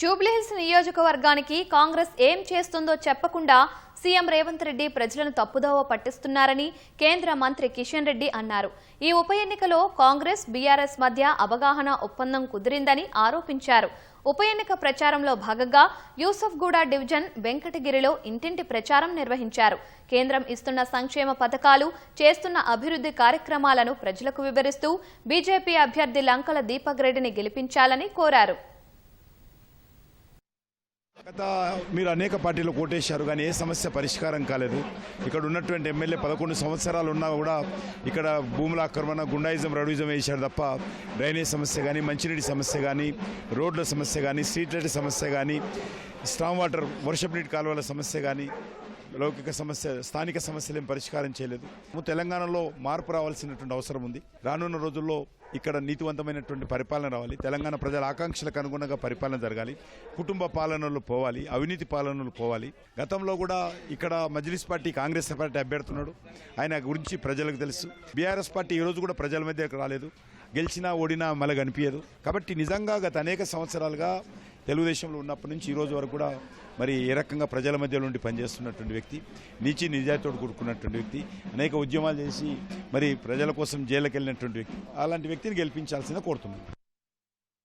జూబ్లీహిల్స్ నియోజకవర్గానికి కాంగ్రెస్ ఏం చేస్తుందో చెప్పకుండా సీఎం రేవంత్ రెడ్డి ప్రజలను తప్పుదోవ పట్టిస్తున్నారని కేంద్ర మంత్రి కిషన్ రెడ్డి అన్నారు. ఈ ఉప ఎన్నికలో కాంగ్రెస్ బీఆర్ఎస్ మధ్య అవగాహన ఒప్పందం కుదిరిందని ఆరోపించారు. ఉప ఎన్నిక ప్రచారంలో భాగంగా యూసఫ్గూడ డివిజన్ వెంకటగిరిలో ఇంటింటి ప్రచారం నిర్వహించారు. కేంద్రం ఇస్తున్న సంక్షేమ పథకాలు, చేస్తున్న అభివృద్ధి కార్యక్రమాలను ప్రజలకు వివరిస్తూ బీజేపీ అభ్యర్థి లంకల దీపక్ రెడ్డిని గెలిపించాలని కోరారు. మీరు అనేక పార్టీలు కోటేశారు కానీ ఏ సమస్య పరిష్కారం కాలేదు. ఇక్కడ ఉన్నటువంటి ఎమ్మెల్యే 11 సంవత్సరాలు ఉన్నా కూడా ఇక్కడ భూముల ఆక్రమణ, గుండాయిజం, రౌడీజం వేశారు తప్ప డ్రైనేజ్ సమస్య కానీ, మంచినీటి సమస్య కానీ, రోడ్ల సమస్య కానీ, స్ట్రీట్ లైట్ సమస్య కానీ, స్ట్రాంగ్ వాటర్ వర్షపు నీటి కాలువల సమస్య కానీ, లౌకిక సమస్య, స్థానిక సమస్యలు ఏం పరిష్కారం చేయలేదు. తెలంగాణలో మార్పు రావాల్సినటువంటి అవసరం ఉంది. రానున్న రోజుల్లో ఇక్కడ నీతివంతమైనటువంటి పరిపాలన రావాలి. తెలంగాణ ప్రజల ఆకాంక్షలకు అనుగుణంగా పరిపాలన జరగాలి. కుటుంబ పాలనలు పోవాలి, అవినీతి పాలనలు పోవాలి. గతంలో కూడా ఇక్కడ మజ్లిస్ పార్టీ, కాంగ్రెస్ పార్టీ అభ్యర్థున్నాడు. ఆయన గురించి ప్రజలకు తెలుసు. బీఆర్ఎస్ పార్టీ ఈరోజు కూడా ప్రజల మధ్యకు రాలేదు. గెలిచినా ఓడినా మళ్ళీ కనిపించదు. కాబట్టి నిజంగా గత అనేక సంవత్సరాలుగా తెలుగుదేశంలో ఉన్నప్పటి నుంచి ఈ రోజు వరకు కూడా మరి ఏ రకంగా ప్రజల మధ్యలో నుండి పనిచేస్తున్నటువంటి వ్యక్తి, నీచి నిజాయితీతో కూడుకున్నటువంటి వ్యక్తి, అనేక ఉద్యమాలు చేసి మరి ప్రజల కోసం జైలుకి వెళ్ళినటువంటి వ్యక్తి, అలాంటి వ్యక్తిని గెలిపించాల్సిందే కోరుతున్నాను.